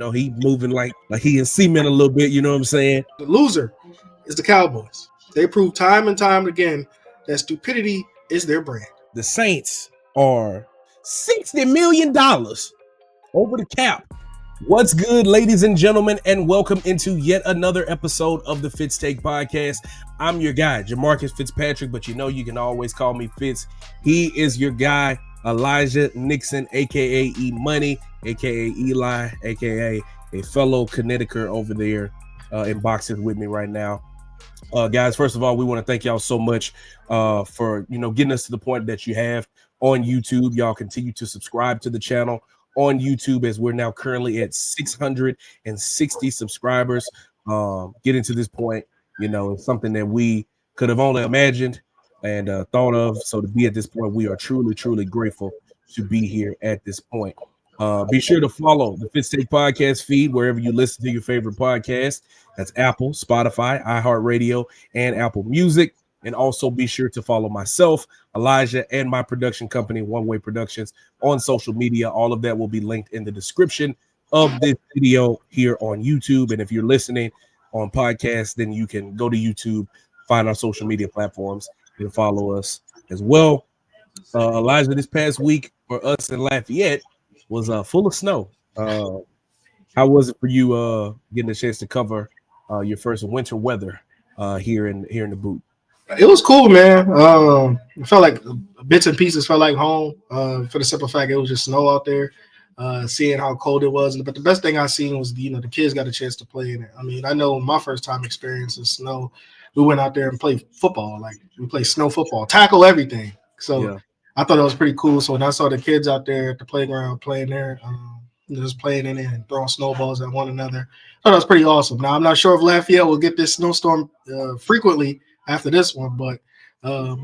know, he moving like he in cement a little bit. You know what I'm saying? The loser is the Cowboys. They prove time and time again that stupidity is their brand. The Saints are $60 million over the cap. What's good, ladies and gentlemen, and welcome into yet another episode of the Fitz Take Podcast. I'm your guy, Jamarcus Fitzpatrick, but you know you can always call me Fitz. He is your guy, Elijah Nixon, a.k.a. E-Money, a.k.a. Eli, a.k.a. a fellow Connecticut over there in boxes with me right now. Guys, first of all, we want to thank y'all so much for, getting us to the point that you have on YouTube. Y'all continue to subscribe to the channel on YouTube as we're now currently at 660 subscribers. Getting to this point, it's something that we could have only imagined and thought of. So to be at this point, we are truly, truly grateful to be here at this point. Be sure to follow the Fitz Take Podcast feed wherever you listen to your favorite podcast. That's Apple, Spotify, iHeartRadio, and Apple Music. And also be sure to follow myself, Elijah, and my production company, One Way Productions, on social media. All of that will be linked in the description of this video here on YouTube. And if you're listening on podcast, then you can go to YouTube, find our social media platforms, and follow us as well. Elijah, this past week for us in Lafayette was full of snow. How was it for you getting a chance to cover your first winter weather here in the boot? It was cool, man. It felt like bits and pieces felt like home for the simple fact it was just snow out there, seeing how cold it was. But the best thing I seen was, the kids got a chance to play in it. I mean, I know my first time experiencing snow, we went out there and played football. Like, we played snow football, tackle everything. So yeah. I thought it was pretty cool. So when I saw the kids out there at the playground playing there, just playing in it and throwing snowballs at one another, I thought it was pretty awesome. Now, I'm not sure if Lafayette will get this snowstorm frequently after this one, but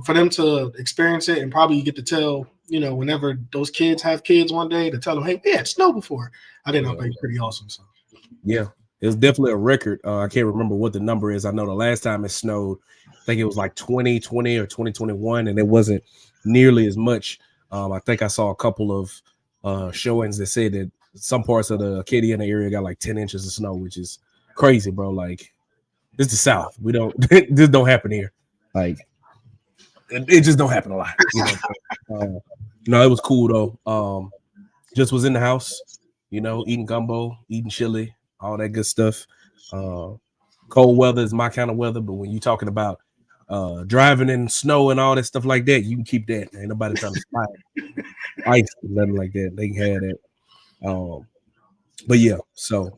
for them to experience it and probably get to tell, whenever those kids have kids one day, to tell them, hey, we had snow before. I think that'll be pretty awesome. So yeah, it was definitely a record. I can't remember what the number is. I know the last time it snowed, I think it was like 2020 or 2021, and it wasn't nearly as much. I think I saw a couple of showings that said that some parts of the Acadiana area got like 10 inches of snow, which is crazy, bro. Like, this is the South. We don't this don't happen here. Like, it just don't happen a lot. It was cool though. Just was in the house, eating gumbo, eating chili, all that good stuff. Cold weather is my kind of weather, but when you're talking about driving in snow and all that stuff like that, you can keep that. Ain't nobody trying to slide ice or nothing like that. They can have that. But yeah, so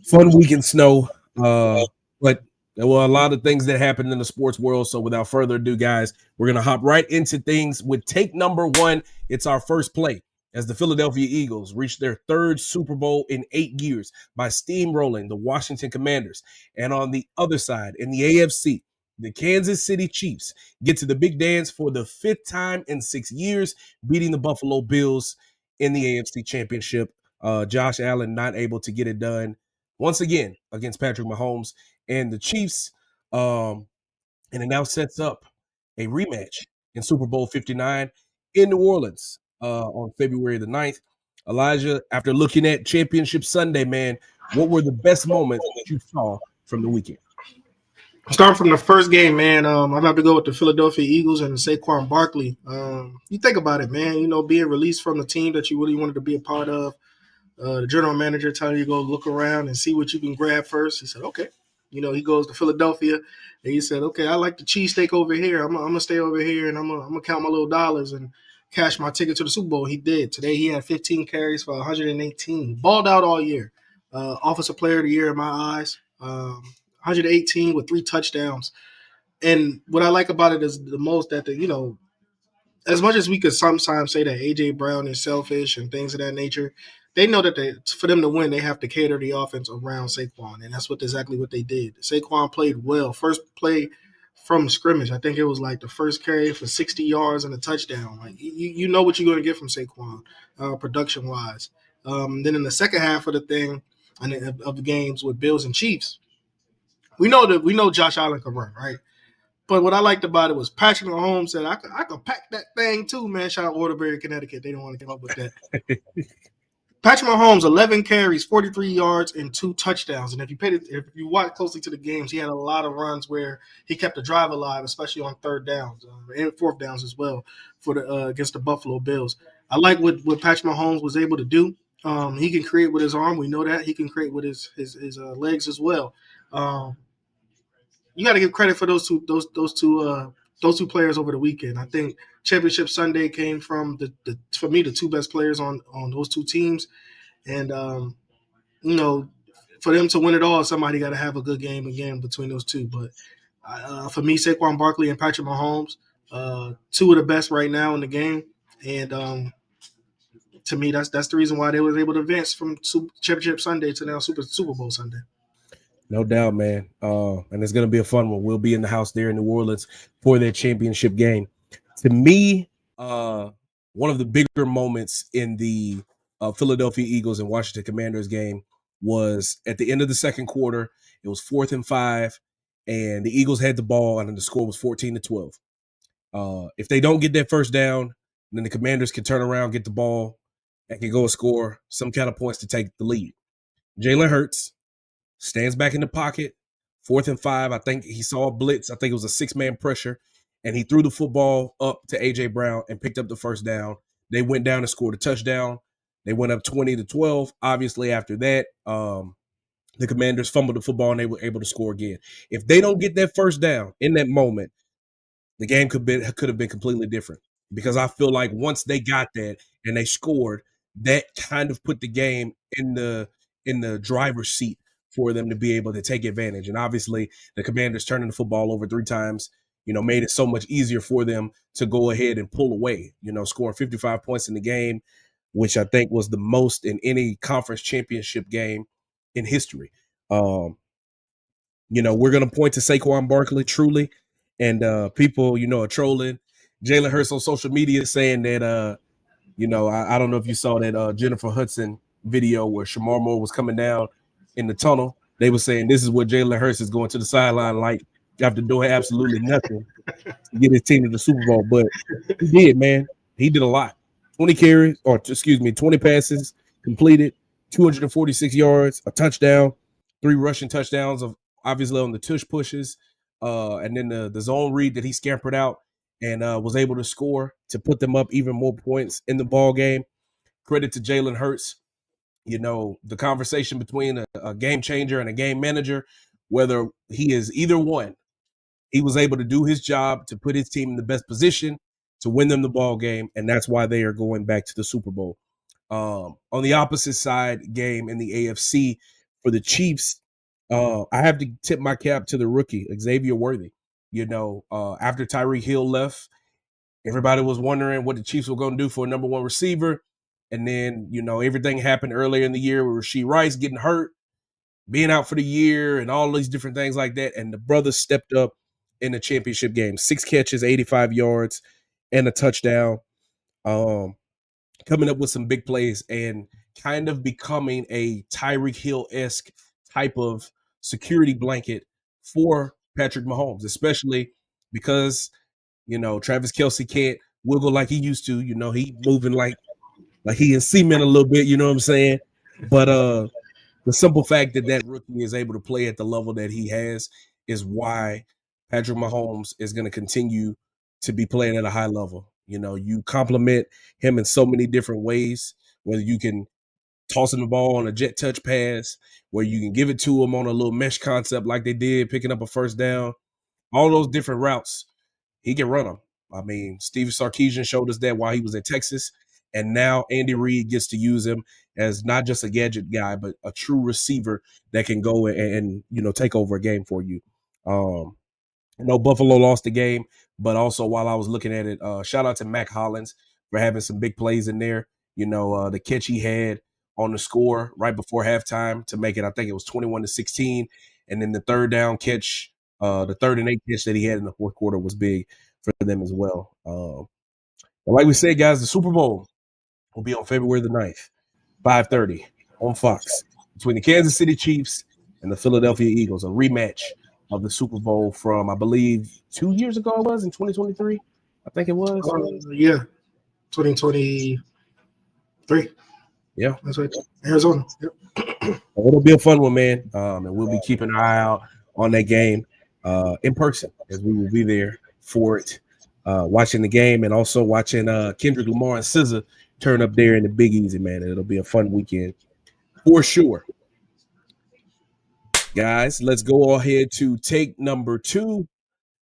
fun week in snow. But there were a lot of things that happened in the sports world. So without further ado, guys, we're going to hop right into things with take number one. It's our first play as the Philadelphia Eagles reached their third Super Bowl in 8 years by steamrolling the Washington Commanders. And on the other side, in the AFC, the Kansas City Chiefs get to the big dance for the 5th time in 6 years, beating the Buffalo Bills in the AFC Championship. Josh Allen not able to get it done once again against Patrick Mahomes and the Chiefs, and it now sets up a rematch in Super Bowl 59 in New Orleans on February the 9th. Elijah, after looking at Championship Sunday, man, what were the best moments that you saw from the weekend? Starting from the first game, man, I'd have to go with the Philadelphia Eagles and Saquon Barkley. You think about it, man, being released from the team that you really wanted to be a part of, the general manager telling you to go look around and see what you can grab first. He said, okay. He goes to Philadelphia, and he said, okay, I like the cheesesteak over here. I'm going to stay over here, and I'm going to count my little dollars and cash my ticket to the Super Bowl. He did. Today he had 15 carries for 118. Balled out all year. Offensive player of the year in my eyes. 118 with 3 touchdowns. And what I like about it is the most that, as much as we could sometimes say that A.J. Brown is selfish and things of that nature, they know that for them to win, they have to cater the offense around Saquon, and that's exactly what they did. Saquon played well. First play from scrimmage, I think it was like the first carry for 60 yards and a touchdown. Like, you know what you're going to get from Saquon, production-wise. Then in the second half of the thing, of the games with Bills and Chiefs, we know Josh Allen can run, right? But what I liked about it was Patrick Mahomes said, I could pack that thing too, man. Shout out Waterbury, Connecticut. They don't want to come up with that. Patrick Mahomes, 11 carries, 43 yards, and 2 touchdowns. And if you watch closely to the games, he had a lot of runs where he kept the drive alive, especially on third downs and fourth downs as well for the against the Buffalo Bills. I like what Patrick Mahomes was able to do. He can create with his arm. We know that he can create with his legs as well. You got to give credit for those two players over the weekend. I think Championship Sunday came from for me the two best players on those two teams, and for them to win it all, somebody got to have a good game again between those two. But for me, Saquon Barkley and Patrick Mahomes, two of the best right now in the game, and to me, that's the reason why they was able to advance from Championship Sunday to now Super Bowl Sunday. No doubt, man. And it's going to be a fun one. We'll be in the house there in New Orleans for their championship game. To me, one of the bigger moments in the Philadelphia Eagles and Washington Commanders game was at the end of the second quarter. It was 4th and 5, and the Eagles had the ball, and the score was 14-12. If they don't get that first down, then the Commanders can turn around, get the ball, and can go and score some kind of points to take the lead. Jalen Hurts stands back in the pocket, 4th and 5. I think he saw a blitz. I think it was a 6-man pressure, and he threw the football up to A.J. Brown and picked up the first down. They went down and scored a touchdown. They went up 20-12. Obviously, after that, the Commanders fumbled the football, and they were able to score again. If they don't get that first down in that moment, the game could have been completely different, because I feel like once they got that and they scored, that kind of put the game in the driver's seat for them to be able to take advantage. And obviously, the Commanders turning the football over 3 times, made it so much easier for them to go ahead and pull away, scoring 55 points in the game, which I think was the most in any conference championship game in history. We're going to point to Saquon Barkley, truly. And people, are trolling Jalen Hurts on social media saying that, I don't know if you saw that Jennifer Hudson video where Shamar Moore was coming down in the tunnel. They were saying this is what Jalen Hurts is going to the sideline like after doing absolutely nothing to get his team to the Super Bowl. But he did, man. He did a lot. 20 passes completed, 246 yards, a touchdown, 3 rushing touchdowns of obviously on the tush pushes, and then the zone read that he scampered out and was able to score to put them up even more points in the ball game. Credit to Jalen Hurts. The conversation between a game changer and a game manager, whether he is either one, he was able to do his job to put his team in the best position to win them the ball game, and that's why they are going back to the Super Bowl. On the opposite side game in the AFC for the Chiefs, I have to tip my cap to the rookie, Xavier Worthy. After Tyreek Hill left, everybody was wondering what the Chiefs were going to do for a number 1 receiver. And then, everything happened earlier in the year with Rashee Rice getting hurt, being out for the year, and all these different things like that. And the brothers stepped up in the championship game. 6 catches, 85 yards, and a touchdown. Coming up with some big plays and kind of becoming a Tyreek Hill-esque type of security blanket for Patrick Mahomes, especially because, Travis Kelce can't wiggle like he used to. He moving like he in cement a little bit, you know what I'm saying? But the simple fact that rookie is able to play at the level that he has is why Patrick Mahomes is going to continue to be playing at a high level. You compliment him in so many different ways, whether you can toss him the ball on a jet touch pass, where you can give it to him on a little mesh concept like they did, picking up a first down, all those different routes, he can run them. I mean, Steve Sarkisian showed us that while he was at Texas, and now Andy Reid gets to use him as not just a gadget guy, but a true receiver that can go and take over a game for you. Buffalo lost the game, but also while I was looking at it, shout out to Mac Hollins for having some big plays in there. The catch he had on the score right before halftime to make it, I think it was 21-16. And then the third down catch, the 3rd and 8 catch that he had in the fourth quarter was big for them as well. And like we said, guys, the Super Bowl will be on February the 9th, 5:30 on Fox between the Kansas City Chiefs and the Philadelphia Eagles, a rematch of the Super Bowl from, I believe, 2 years ago it was, in 2023. I think it was. Yeah, 2023. Yeah. That's right. Arizona. Yep. It'll be a fun one, man. And we'll be keeping an eye out on that game in person as we will be there for it, watching the game and also watching Kendrick Lamar and SZA turn up there in the Big Easy, man. It'll be a fun weekend for sure. Guys, let's go ahead to take number 2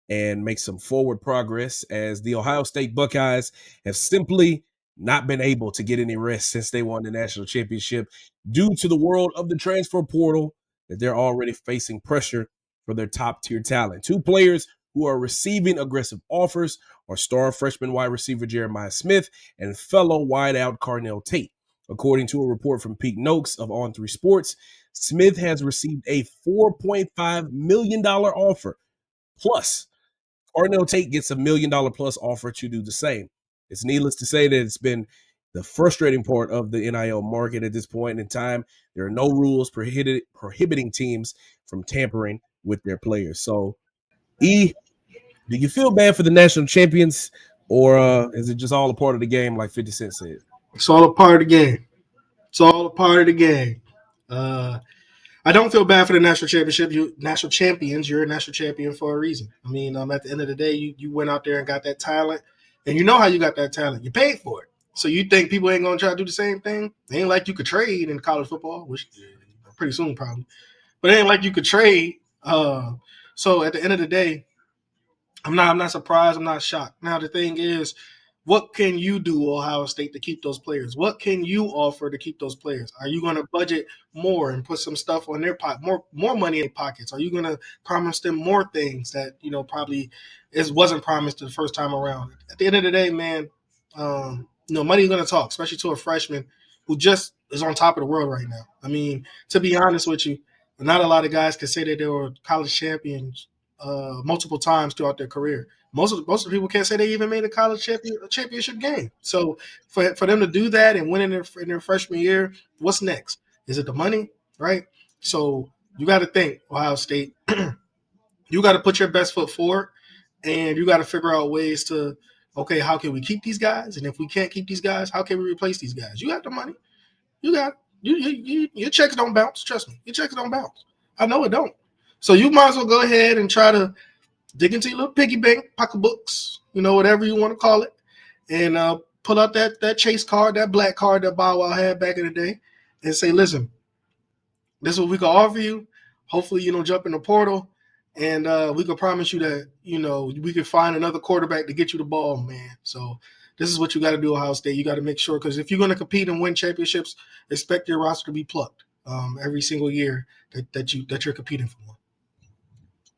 and make some forward progress as the Ohio State Buckeyes have simply not been able to get any rest since they won the national championship due to the world of the transfer portal that they're already facing pressure for their top tier talent. 2 players who are receiving aggressive offers are star freshman wide receiver Jeremiah Smith and fellow wideout Carnell Tate. According to a report from Pete Noakes of On3 Sports, Smith has received a $4.5 million offer. Plus, Carnell Tate gets $1 million plus offer to do the same. It's needless to say that it's been the frustrating part of the NIL market at this point in time. There are no rules prohibiting teams from tampering with their players. So, E, do you feel bad for the national champions, or is it just all a part of the game, like 50 Cent said? It's all a part of the game. It's all a part of the game. I don't feel bad for the national championship. You national champions. You're a national champion for a reason. I mean, at the end of the day, you went out there and got that talent, and you know how you got that talent. You paid for it. So you think people ain't gonna try to do the same thing? It ain't like you could trade in college football, which pretty soon probably. But it ain't like you could trade. So at the end of the day, I'm not surprised. I'm not shocked. Now the thing is, what can you do, Ohio State, to keep those players? What can you offer to keep those players? Are you going to budget more and put some stuff on their pot, more money in their pockets? Are you going to promise them more things that probably wasn't promised the first time around? At the end of the day, man, money is going to talk, especially to a freshman who just is on top of the world right now. I mean, to be honest with you, not a lot of guys can say that they were college champions multiple times throughout their career. Most of the people can't say they even made a championship game. So for them to do that and win in their freshman year, what's next? Is it the money, right? So you got to think, Ohio State. You got to put your best foot forward, and you got to figure out ways to, okay, how can we keep these guys? And if we can't keep these guys, how can we replace these guys? You got the money. You got your checks don't bounce. Trust me, your checks don't bounce. I know it don't. So you might as well go ahead and try to dig into your little piggy bank, pocketbooks, whatever you want to call it, and pull out that Chase card, that black card that Bow Wow had back in the day, and say, listen, this is what we can offer you. Hopefully, jump in the portal, and we can promise you that, we can find another quarterback to get you the ball, man. So this is what you got to do, Ohio State. You got to make sure, because if you're going to compete and win championships, expect your roster to be plucked every single year that you're competing for.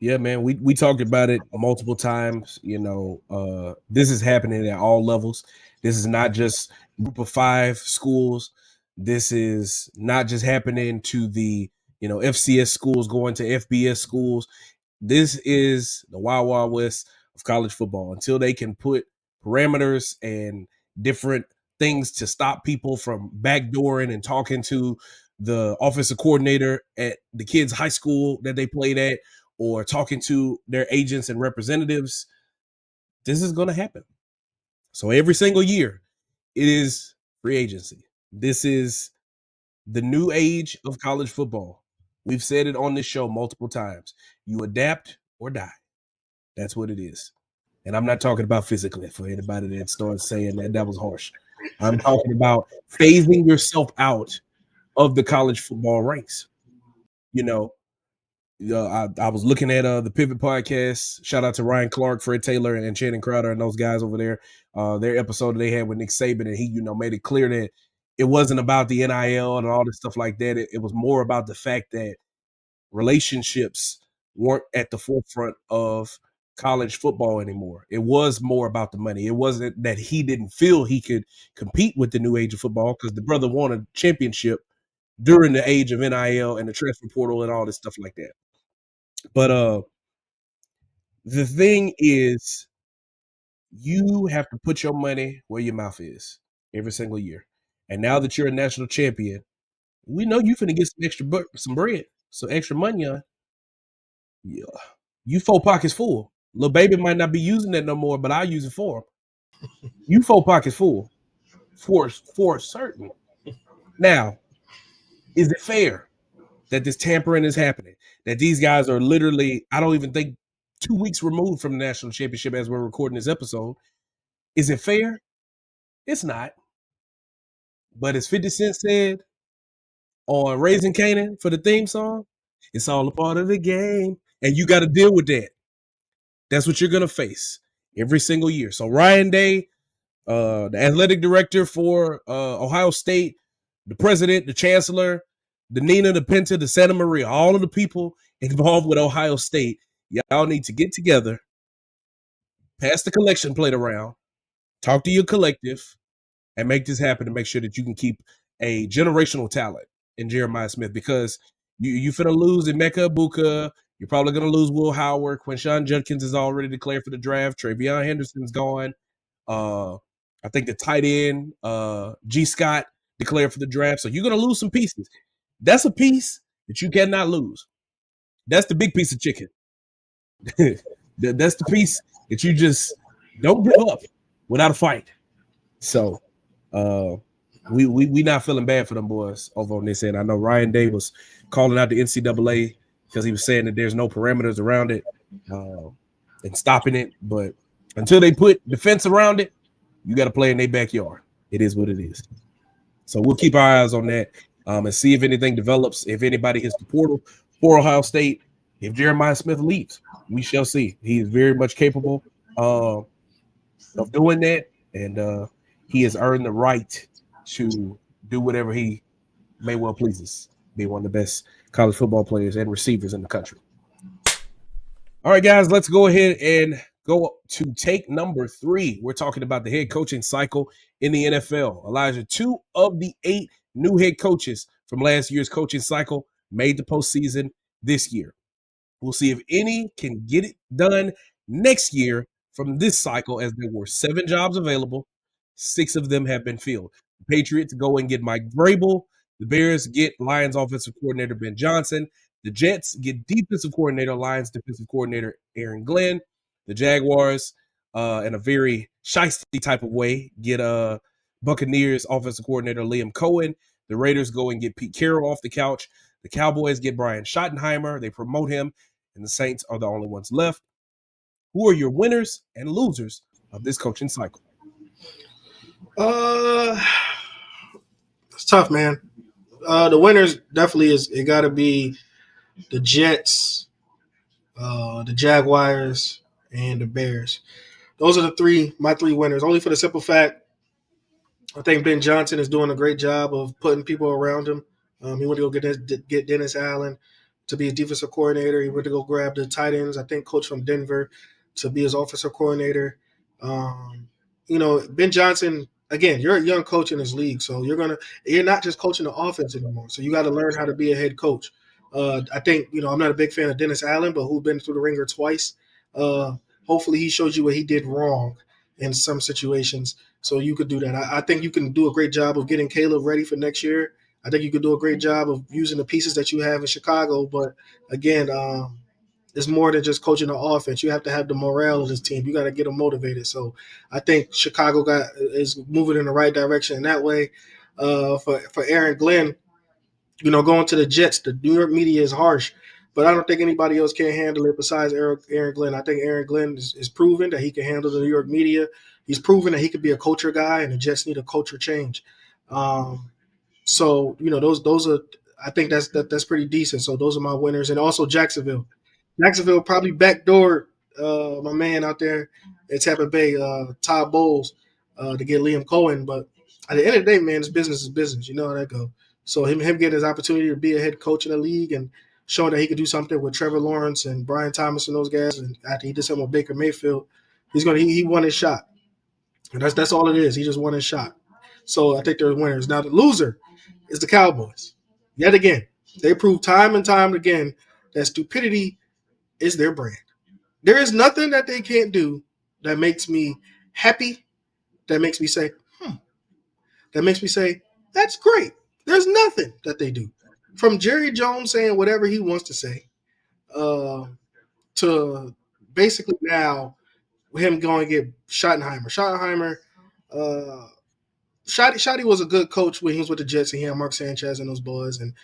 Yeah, man, we talked about it multiple times. This is happening at all levels. This is not just group of 5 schools. This is not just happening to the FCS schools going to FBS schools. This is the Wild Wild West of college football. Until they can put parameters and different things to stop people from backdooring and talking to the offensive coordinator at the kids' high school that they played at, or talking to their agents and representatives, this is going to happen. So every single year, it is free agency. This is the new age of college football. We've said it on this show multiple times. You adapt or die. That's what it is. And I'm not talking about physically for anybody that starts saying that was harsh. I'm talking about phasing yourself out of the college football ranks. I was looking at the Pivot Podcast. Shout out to Ryan Clark, Fred Taylor, and Channing Crowder and those guys over there. Their episode they had with Nick Saban, and he, made it clear that it wasn't about the NIL and all this stuff like that. It was more about the fact that relationships weren't at the forefront of college football anymore. It was more about the money. It wasn't that he didn't feel he could compete with the new age of football, because the brother won a championship during the age of NIL and the transfer portal and all this stuff like that. But the thing is, you have to put your money where your mouth is every single year. And now that you're a national champion, we know you're finna get some bread, some extra money on. Yeah. You 4 pockets full. Little baby might not be using that no more, but I'll use it for him. You 4 pockets full. For certain. Now, is it fair that this tampering is happening? That these guys are literally, I don't even think 2 weeks removed from the national championship as we're recording this episode. Is it fair? It's not. But as 50 Cent said on Raising Canaan for the theme song, it's all a part of the game. And you got to deal with that. That's what you're going to face every single year. So Ryan Day, the athletic director for Ohio State, the president, the chancellor, the Nina, the Pinta, the Santa Maria, all of the people involved with Ohio State, y'all need to get together, pass the collection plate around, talk to your collective, and make this happen to make sure that you can keep a generational talent in Jeremiah Smith, because you finna lose Emeka Ibuka. You're probably going to lose Will Howard. Quinshon Judkins is already declared for the draft. Travion Henderson's gone. I think the tight end, G. Scott, declared for the draft. So you're going to lose some pieces. That's a piece that you cannot lose. That's the big piece of chicken. That's the piece that you just don't give up without a fight. So we not feeling bad for them boys over on this end. I know Ryan Day was calling out the NCAA because he was saying that there's no parameters around it and stopping it. But until they put defense around it, you got to play in their backyard. It is what it is. So we'll keep our eyes on that and see if anything develops, if anybody hits the portal for Ohio State, if Jeremiah Smith leaves. We shall see. He is very much capable of doing that, and he has earned the right to do whatever he may well pleases, be one of the best college football players and receivers in the country. All right, guys, let's go ahead and go to take number 3. We're talking about the head coaching cycle in the NFL. Elijah, 2 of the 8 new head coaches from last year's coaching cycle made the postseason this year. We'll see if any can get it done next year from this cycle, as there were 7 jobs available. 6 of them have been filled. The Patriots go and get Mike Vrabel. The Bears get Lions offensive coordinator Ben Johnson. The Jets get defensive coordinator, Lions defensive coordinator Aaron Glenn. The Jaguars, in a very shiesty type of way, get Buccaneers offensive coordinator Liam Cohen. The Raiders go and get Pete Carroll off the couch. The Cowboys get Brian Schottenheimer. They promote him, and the Saints are the only ones left. Who are your winners and losers of this coaching cycle? It's tough, man. The winners definitely is it got to be the Jets, the Jaguars, and the Bears. Those are my three winners. Only for the simple fact, I think Ben Johnson is doing a great job of putting people around him. He went to go get Dennis Allen to be his defensive coordinator. He went to go grab the tight ends, I think, coach from Denver to be his offensive coordinator. Ben Johnson, again, you're a young coach in this league, so you're not just coaching the offense anymore. So you got to learn how to be a head coach. I think, I'm not a big fan of Dennis Allen, but who's been through the ringer twice. Hopefully he shows you what he did wrong in some situations, so you could do that. I think you can do a great job of getting Caleb ready for next year. I think you could do a great job of using the pieces that you have in Chicago. But again, it's more than just coaching the offense. You have to have the morale of this team. You got to get them motivated. So I think Chicago is moving in the right direction in that way. For Aaron Glenn, going to the Jets, the New York media is harsh, but I don't think anybody else can handle it besides Aaron Glenn. I think Aaron Glenn is proven that he can handle the New York media. He's proven that he could be a culture guy, and the Jets need a culture change. So those are. I think that's pretty decent. So those are my winners, and also Jacksonville. Jacksonville probably backdoored my man out there at Tampa Bay, Todd Bowles, to get Liam Cohen. But at the end of the day, man, it's business is business. You know how that goes. So him getting his opportunity to be a head coach in the league and showing that he could do something with Trevor Lawrence and Brian Thomas and those guys, and after he did something with Baker Mayfield, he won his shot. And that's all it is. He just won his shot. So I think they're winners. Now the loser is the Cowboys. Yet again, they prove time and time again that stupidity is their brand. There is nothing that they can't do that makes me happy, that makes me say, that makes me say, that's great. There's nothing that they do. From Jerry Jones saying whatever he wants to say, to basically now him going to get Schottenheimer. Schottenheimer Shotty was a good coach when he was with the Jets and he had Mark Sanchez and those boys. And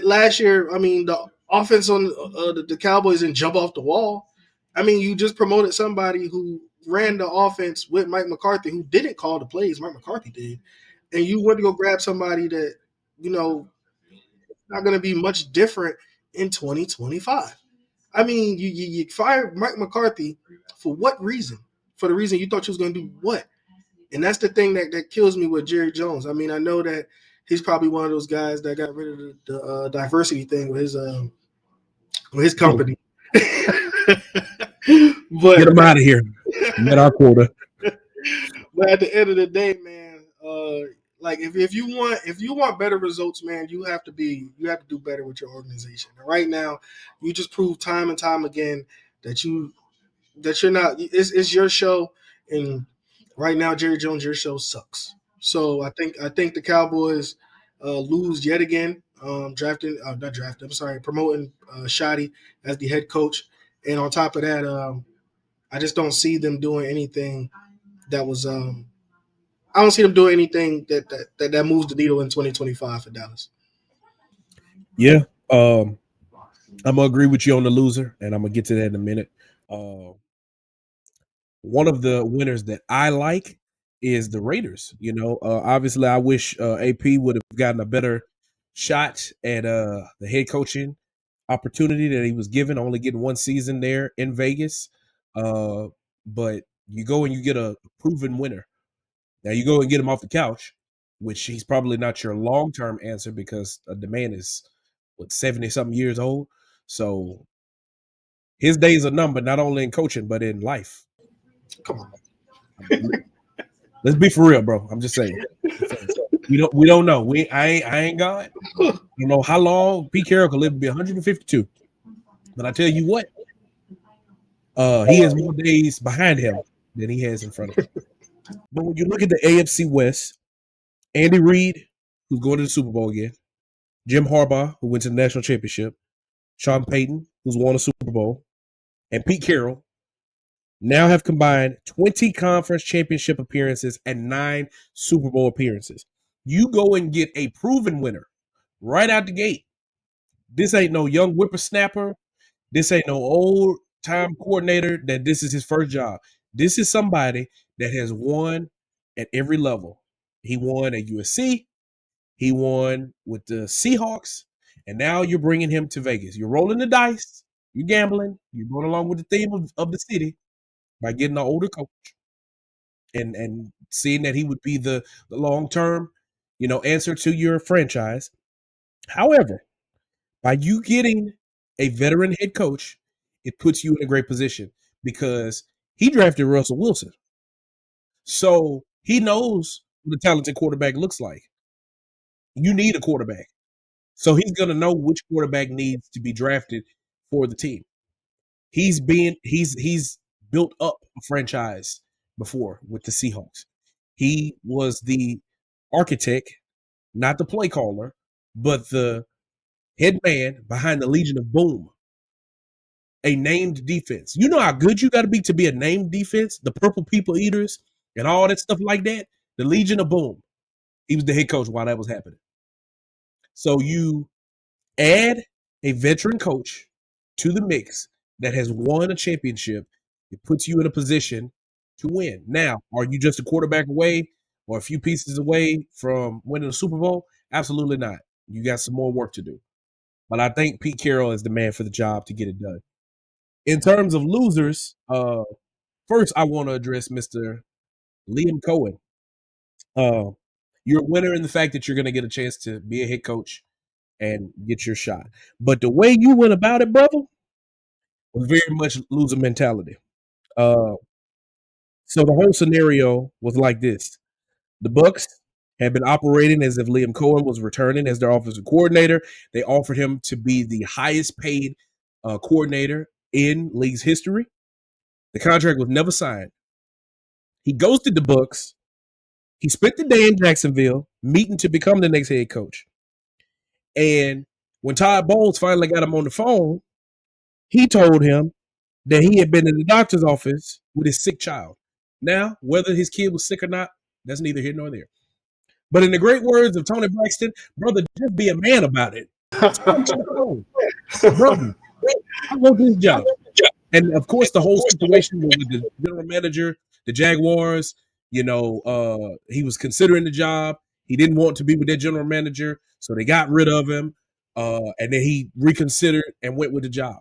last year, I mean, the offense on the Cowboys didn't jump off the wall. I mean, you just promoted somebody who ran the offense with Mike McCarthy, who didn't call the plays. Mike McCarthy did, and you went to go grab somebody that you know not going to be much different in 2025. I mean, you fired Mike McCarthy for what reason? For the reason you thought you was going to do what? And that's the thing that kills me with Jerry Jones. I mean, I know that he's probably one of those guys that got rid of the diversity thing with his company. But Get him out of here. Met our quota. But at the end of the day, man, like if you want better results, man, you have to do better with your organization. And right now, you just prove time and time again that you're not. It's your show, and right now, Jerry Jones, your show sucks. So I think the Cowboys lose yet again. Not drafting. I'm sorry, promoting Shotty as the head coach, and on top of that, I just don't see them doing anything that was. I don't see them doing anything that moves the needle in 2025 for Dallas. Yeah. I'm gonna agree with you on the loser, and I'm gonna get to that in a minute. One of the winners that I like is the Raiders. Obviously, I wish AP would have gotten a better shot at the head coaching opportunity that he was given, only getting one season there in Vegas. But you go and you get a proven winner. Now you go and get him off the couch, which he's probably not your long term answer because the man is 70 something years old. So his days are numbered, not only in coaching but in life. Come on. Let's be for real, bro. I'm just saying. We don't know. I ain't God. You know how long Pete Carroll could live to be 152. But I tell you what, he has more days behind him than he has in front of him. But when you look at the AFC West, Andy Reid, who's going to the Super Bowl again, Jim Harbaugh, who went to the national championship, Sean Payton, who's won a Super Bowl, and Pete Carroll now have combined 20 conference championship appearances and 9 Super Bowl appearances. You go and get a proven winner right out the gate. This ain't no young whippersnapper. This ain't no old time coordinator that this is his first job. This is somebody that has won at every level. He won at USC. He won with the Seahawks. And now you're bringing him to Vegas. You're rolling the dice. You're gambling. You're going along with the theme of the city by getting an older coach and seeing that he would be the long-term, answer to your franchise. However, by you getting a veteran head coach, it puts you in a great position because he drafted Russell Wilson. So he knows what a talented quarterback looks like. You need a quarterback. So he's going to know which quarterback needs to be drafted for the team. He's built up a franchise before with the Seahawks. He was the architect, not the play caller, but the head man behind the Legion of Boom, a named defense. You know how good you got to be a named defense? The Purple People Eaters and all that stuff like that. The Legion of Boom. He was the head coach while that was happening. So you add a veteran coach to the mix that has won a championship. It puts you in a position to win. Now, are you just a quarterback away or a few pieces away from winning a Super Bowl? Absolutely not. You got some more work to do. But I think Pete Carroll is the man for the job to get it done. In terms of losers, first I want to address Mr. Liam Cohen. You're a winner in the fact that you're going to get a chance to be a head coach and get your shot. But the way you went about it, brother, was very much loser mentality. So the whole scenario was like this. The Bucs had been operating as if Liam Cohen was returning as their offensive coordinator. They offered him to be the highest paid coordinator in league's history. The contract was never signed. He ghosted the Bucs. He spent the day in Jacksonville meeting to become the next head coach. And when Todd Bowles finally got him on the phone, he told him that he had been in the doctor's office with his sick child. Now, whether his kid was sick or not, that's neither here nor there. But in the great words of Tony Braxton, brother, just be a man about it. Talk to the phone. Brother, I want this job. And of course, the whole situation with the general manager, the Jaguars, he was considering the job. He didn't want to be with their general manager, so they got rid of him. And then he reconsidered and went with the job.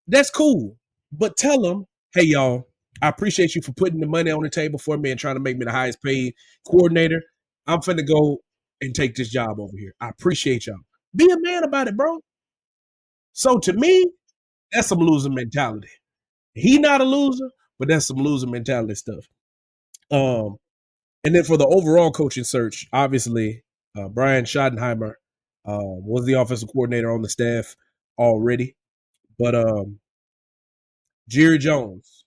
That's cool. But tell him, hey, y'all, I appreciate you for putting the money on the table for me and trying to make me the highest paid coordinator. I'm finna go and take this job over here. I appreciate y'all. Be a man about it, bro. So to me, that's some loser mentality. He not a loser, but that's some loser mentality stuff. And then for the overall coaching search, obviously, Brian Schottenheimer was the offensive coordinator on the staff already. But Jerry Jones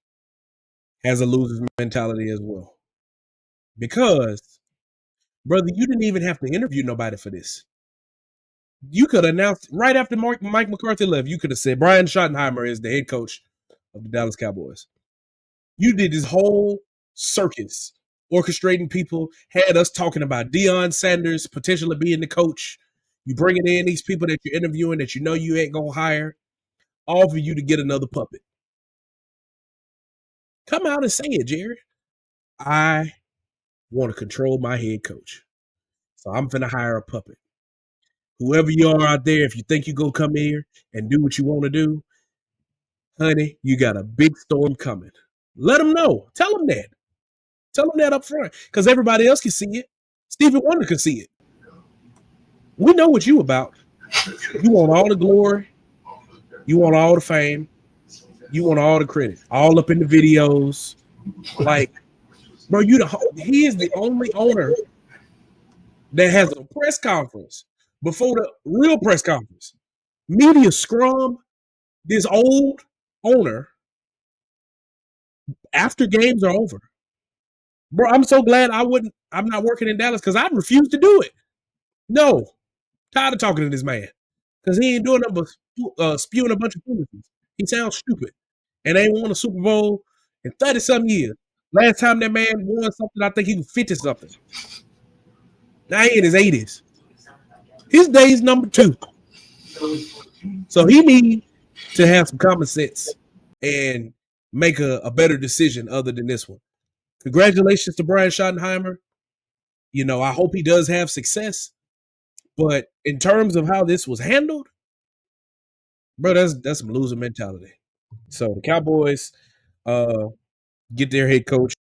has a loser's mentality as well. Because, brother, you didn't even have to interview nobody for this. You could announce right after Mike McCarthy left, you could have said Brian Schottenheimer is the head coach of the Dallas Cowboys. You did this whole circus, orchestrating people, had us talking about Deion Sanders potentially being the coach. You bringing in these people that you're interviewing that you know you ain't going to hire, all for you to get another puppet. Come out and say it, Jerry. I want to control my head coach. So I'm finna hire a puppet. Whoever you are out there, if you think you go come here and do what you want to do, honey, you got a big storm coming. Let them know. Tell them that. Tell them that up front, because everybody else can see it. Stevie Wonder can see it. We know what you about. You want all the glory. You want all the fame. You want all the credit. All up in the videos. Like, bro, he is the only owner that has a press conference before the real press conference. Media scrum this old owner after games are over. Bro, I'm so glad I'm not working in Dallas because I'd refuse to do it. No. Tired of talking to this man. Because he ain't doing nothing but spewing a bunch of foolishness. He sounds stupid. And ain't won a Super Bowl in 30-something years. Last time that man won something, I think he was 50-something. Now he in his 80s. His day's number 2. So he need to have some common sense and make a better decision other than this one. Congratulations to Brian Schottenheimer. I hope he does have success. But in terms of how this was handled, bro, that's some loser mentality. So the Cowboys get their head coach.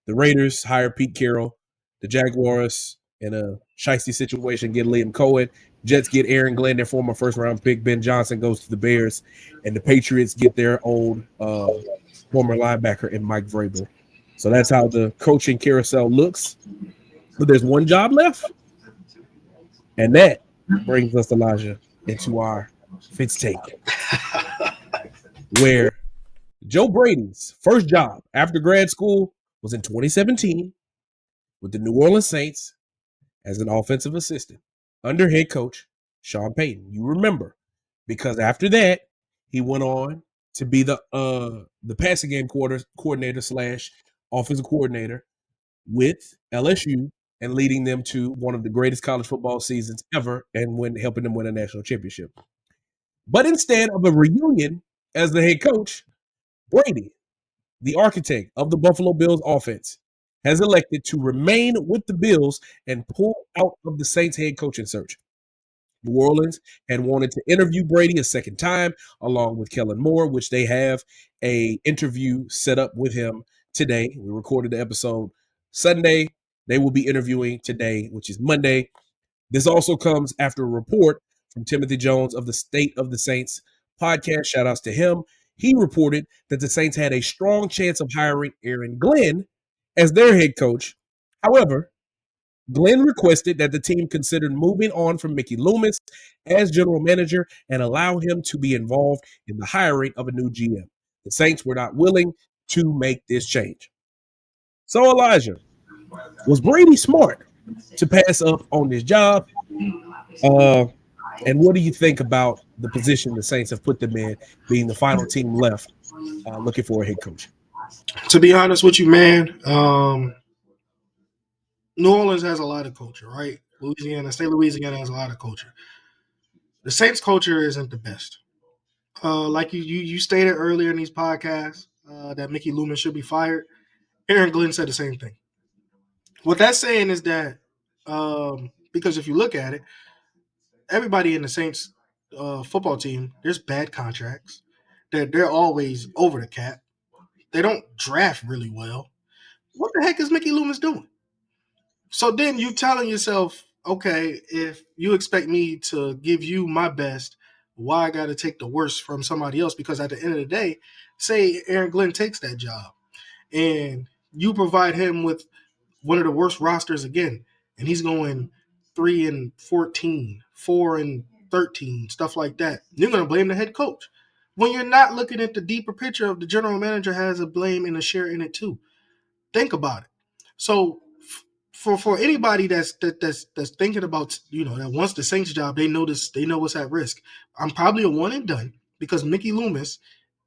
The Raiders hire Pete Carroll. The Jaguars, in a shiesty situation, get Liam Cohen. Jets get Aaron Glenn, their former first-round pick. Ben Johnson goes to the Bears. And the Patriots get their old former linebacker in Mike Vrabel. So that's how the coaching carousel looks. But there's one job left. And that brings us, Elijah, into our Fitz Take, where Joe Brady's first job after grad school was in 2017 with the New Orleans Saints as an offensive assistant under head coach Sean Payton. You remember, because after that, he went on to be the passing game coordinator / offensive coordinator with LSU and leading them to one of the greatest college football seasons ever and helping them win a national championship. But instead of a reunion as the head coach, Brady, the architect of the Buffalo Bills offense, has elected to remain with the Bills and pull out of the Saints head coaching search. New Orleans had wanted to interview Brady a second time, along with Kellen Moore, which they have an interview set up with him today. We recorded the episode Sunday. They will be interviewing today, which is Monday. This also comes after a report from Timothy Jones of the State of the Saints podcast. Shout outs to him. He reported that the Saints had a strong chance of hiring Aaron Glenn as their head coach. However, Glenn requested that the team consider moving on from Mickey Loomis as general manager and allow him to be involved in the hiring of a new GM. The Saints were not willing to make this change. So, Elijah, was Brady smart to pass up on this job? And what do you think about the position the Saints have put them in, being the final team left looking for a head coach? To be honest with you, man, New Orleans has a lot of culture, right? Louisiana has a lot of culture. The Saints culture isn't the best. Like you stated earlier in these podcasts that Mickey Loomis should be fired. Aaron Glenn said the same thing. What that's saying is that because if you look at it, everybody in the Saints football team, there's bad contracts. They're always over the cap. They don't draft really well. What the heck is Mickey Loomis doing? So then you telling yourself, okay, if you expect me to give you my best, why I got to take the worst from somebody else? Because at the end of the day, say Aaron Glenn takes that job and you provide him with one of the worst rosters again, and he's going 3-14, 4-13, stuff like that. You're going to blame the head coach when you're not looking at the deeper picture of the general manager has a blame and a share in it too. Think about it. So for anybody that's thinking about that wants the Saints job, they know what's at risk. I'm probably a one and done because Mickey Loomis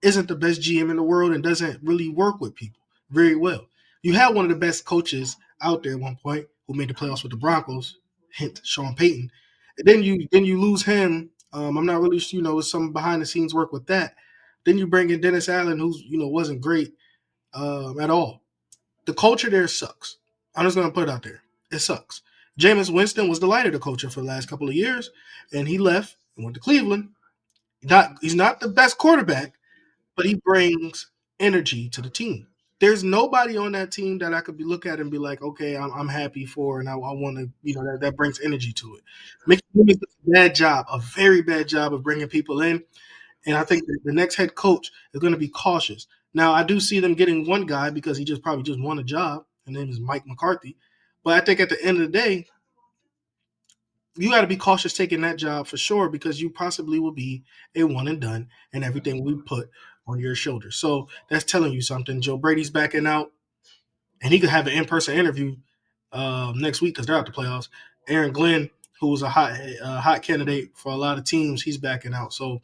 isn't the best GM in the world and doesn't really work with people very well. You had one of the best coaches out there at one point who made the playoffs with the Broncos, hint Sean Payton. And then you lose him. I'm not really with some behind the scenes work with that. Then you bring in Dennis Allen, who's wasn't great at all. The culture there sucks. I'm just gonna put it out there. It sucks. Jameis Winston was the light of the culture for the last couple of years, and he left and went to Cleveland. He's not the best quarterback, but he brings energy to the team. There's nobody on that team that I could look at and be like, okay, I'm happy for, and I want to, that brings energy to it. Mickey Loomis does a bad job, a very bad job of bringing people in, and I think the next head coach is going to be cautious. Now, I do see them getting one guy because he probably just won a job, and name is Mike McCarthy. But I think at the end of the day, you got to be cautious taking that job for sure because you possibly will be a one and done, and everything will be put on your shoulders. So that's telling you something. Joe Brady's backing out, and he could have an in-person interview next week because they're out the playoffs. Aaron Glenn, who was a hot candidate for a lot of teams, he's backing out. So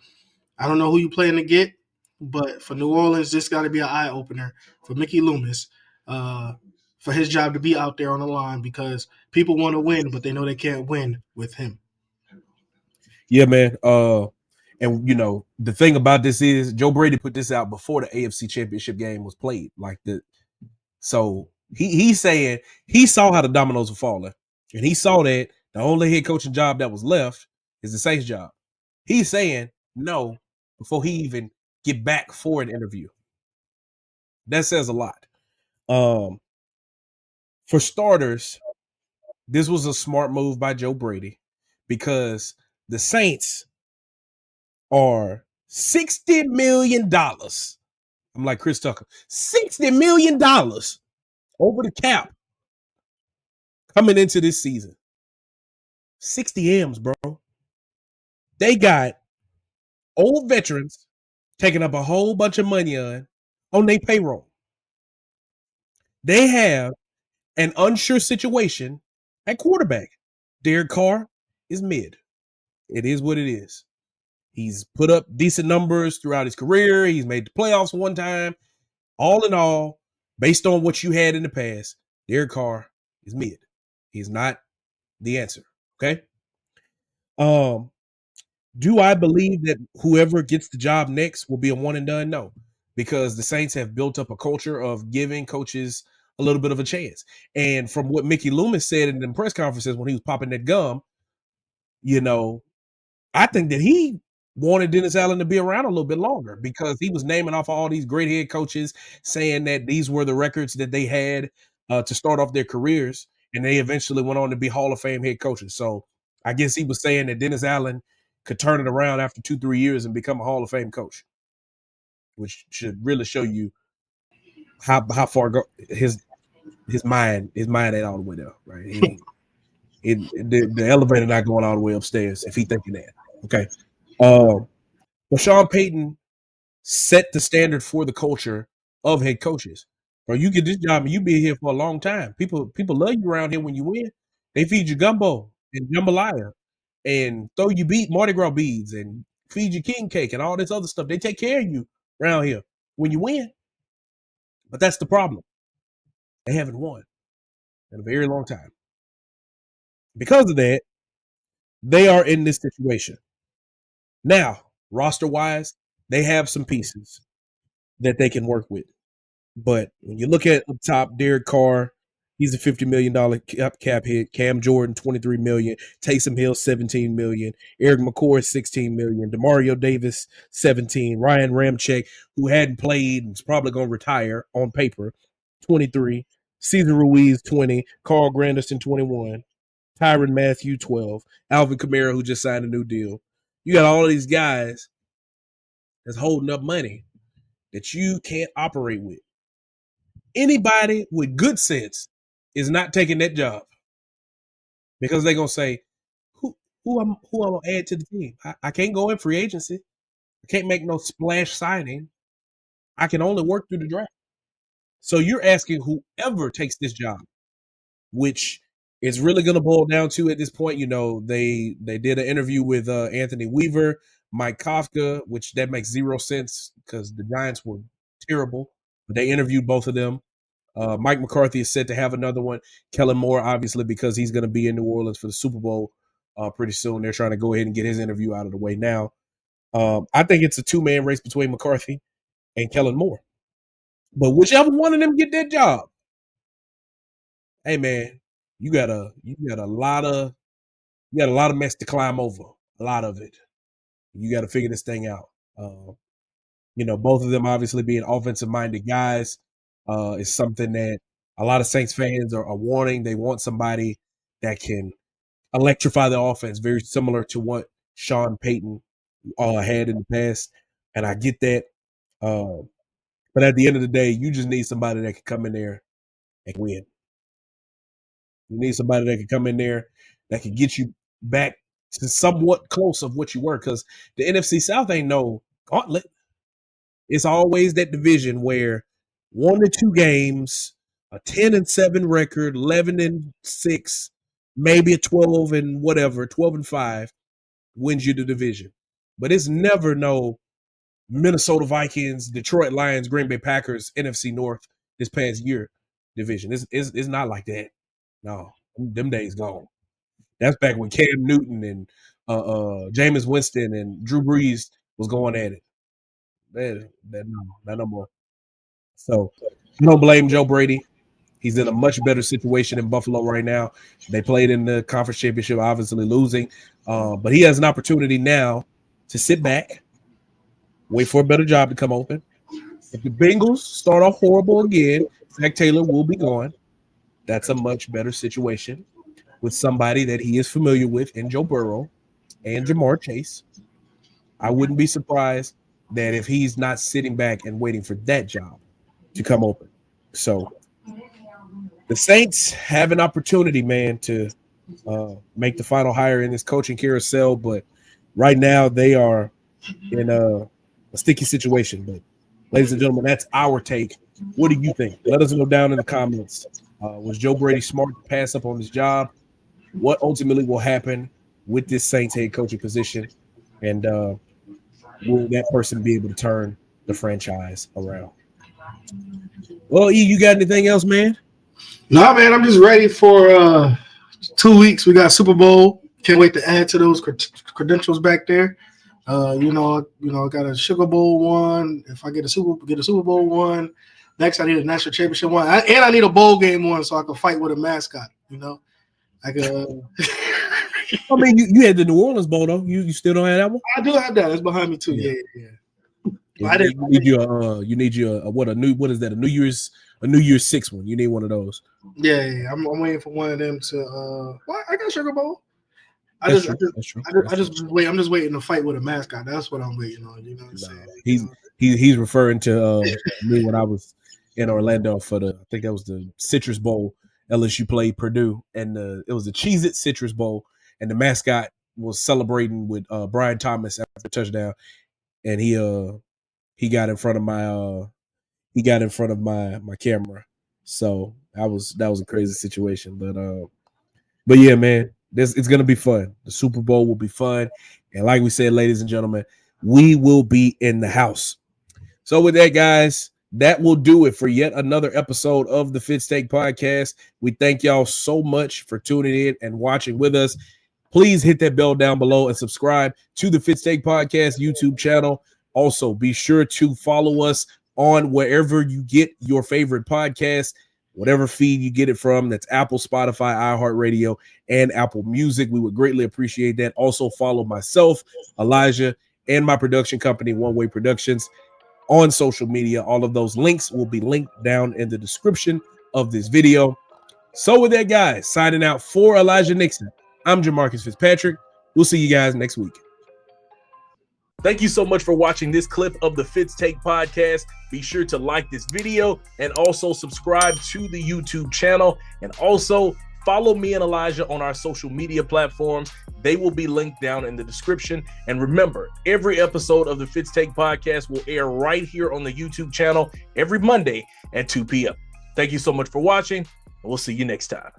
I don't know who you plan to get, but for New Orleans, this got to be an eye opener for Mickey Loomis, for his job to be out there on the line because people want to win, but they know they can't win with him. Yeah, man. And the thing about this is Joe Brady put this out before the AFC Championship game was played. So he's saying he saw how the dominoes were falling, and he saw that the only head coaching job that was left is the Saints job. He's saying no before he even get back for an interview. That says a lot. For starters, this was a smart move by Joe Brady because the Saints are $60 million. I'm like Chris Tucker, $60 million over the cap coming into this season. 60 M's, bro. They got old veterans taking up a whole bunch of money on their payroll. They have an unsure situation at quarterback. Derek Carr is mid. It is what it is. He's put up decent numbers throughout his career. He's made the playoffs one time. All in all, based on what you had in the past, Derek Carr is mid. He's not the answer. Okay. Do I believe that whoever gets the job next will be a one and done? No, because the Saints have built up a culture of giving coaches a little bit of a chance. And from what Mickey Loomis said in the press conferences when he was popping that gum, I think that he wanted Dennis Allen to be around a little bit longer because he was naming off all these great head coaches, saying that these were the records that they had to start off their careers, and they eventually went on to be Hall of Fame head coaches. So I guess he was saying that Dennis Allen could turn it around after 2-3 years and become a Hall of Fame coach, which should really show you how far his mind ain't all the way there, right? The elevator not going all the way upstairs if he thinking that. Okay. But Sean Payton set the standard for the culture of head coaches. Bro, you get this job and you be here for a long time. People love you around here when you win. They feed you gumbo and jambalaya and throw you Mardi Gras beads and feed you king cake and all this other stuff. They take care of you around here when you win. But that's the problem. They haven't won in a very long time. Because of that, they are in this situation. Now, roster wise, they have some pieces that they can work with. But when you look at up top, Derek Carr, he's a $50 million cap hit. Cam Jordan, $23 million. Taysom Hill, $17 million. Eric McCoy, $16 million. Demario Davis, $17. Ryan Ramczyk, who hadn't played and is probably going to retire on paper, $23. Cesar Ruiz, $20. Carl Granderson, $21. Tyrann Mathieu, $12. Alvin Kamara, who just signed a new deal. You got all of these guys that's holding up money that you can't operate with. Anybody with good sense is not taking that job because they're gonna say, who I'm gonna add to the team? I can't go in free agency. I can't make no splash signing. I can only work through the draft. So you're asking whoever takes this job, which is really gonna boil down to at this point. They did an interview with Anthony Weaver, Mike Kafka, which that makes zero sense because the Giants were terrible. But they interviewed both of them. Mike McCarthy is set to have another one. Kellen Moore, obviously, because he's going to be in New Orleans for the Super Bowl pretty soon. They're trying to go ahead and get his interview out of the way now. I think it's a two-man race between McCarthy and Kellen Moore. But whichever one of them get that job, hey man, you got a lot of mess to climb over. A lot of it. You got to figure this thing out. Both of them obviously being offensive-minded guys is something that a lot of Saints fans are wanting. They want somebody that can electrify the offense, very similar to what Sean Payton had in the past. And I get that. But at the end of the day, you just need somebody that can come in there and win. You need somebody that can come in there that can get you back to somewhat close of what you were, because the NFC South ain't no gauntlet. It's always that division where 1 to 2 games, a 10-7 record, 11-6, maybe a 12-5 wins you the division. But it's never no Minnesota Vikings, Detroit Lions, Green Bay Packers, NFC North this past year division. It's not like that. No, them days gone. That's back when Cam Newton and Jameis Winston and Drew Brees was going at it. No more. So I don't blame Joe Brady. He's in a much better situation in Buffalo right now. They played in the conference championship, obviously losing. But he has an opportunity now to sit back, wait for a better job to come open. If the Bengals start off horrible again, Zach Taylor will be gone. That's a much better situation with somebody that he is familiar with in Joe Burrow and Jamar Chase. I wouldn't be surprised that if he's not sitting back and waiting for that job to come open. So the Saints have an opportunity, man, to make the final hire in this coaching carousel. But right now they are in a sticky situation. But ladies and gentlemen, that's our take. What do you think? Let us know down in the comments. Was Joe Brady smart to pass up on his job? What ultimately will happen with this Saints head coaching position? And will that person be able to turn the franchise around? Well, E, you got anything else, man? No, man, I'm just ready for 2 weeks. We got Super Bowl. Can't wait to add to those credentials back there. I got a Sugar Bowl one. If I get a Super Bowl one, next I need a national championship one, and I need a bowl game one so I can fight with a mascot. I could. I mean, you had the New Orleans Bowl though. You still don't have that one? I do have that. It's behind me too. Yeah. You need your what is that? A New Year's 6 one. You need one of those. Yeah. I'm waiting for one of them to. What? I got Sugar Bowl. That's true. I'm just waiting to fight with a mascot. That's what I'm waiting on. You know what I'm saying? He's referring to me when I was in Orlando for I think that was the Citrus Bowl. LSU played Purdue, and it was the Cheez-It Citrus Bowl, and the mascot was celebrating with Brian Thomas after the touchdown, and he got in front of my camera. So that was a crazy situation, but yeah, man, it's gonna be fun. The Super Bowl will be fun, and like we said, ladies and gentlemen, we will be in the house. So with that, guys, that will do it for yet another episode of the Fitz Take Podcast. We thank y'all so much for tuning in and watching with us. Please hit that bell down below and subscribe to the Fitz Take Podcast YouTube channel. Also, be sure to follow us on wherever you get your favorite podcast, whatever feed you get it from. That's Apple, Spotify, iHeartRadio, and Apple Music. We would greatly appreciate that. Also, follow myself, Elijah, and my production company, One Way Productions, on social media. All of those links will be linked down in the description of this video. So with that, guys, signing out for Elijah Nixon, I'm Jamarcus Fitzpatrick. We'll see you guys next week. Thank you so much for watching this clip of the Fitz Take Podcast. Be sure to like this video and also subscribe to the YouTube channel. And also follow me and Elijah on our social media platforms. They will be linked down in the description. And remember, every episode of the Fitz Take Podcast will air right here on the YouTube channel every Monday at 2 p.m. Thank you so much for watching, and we'll see you next time.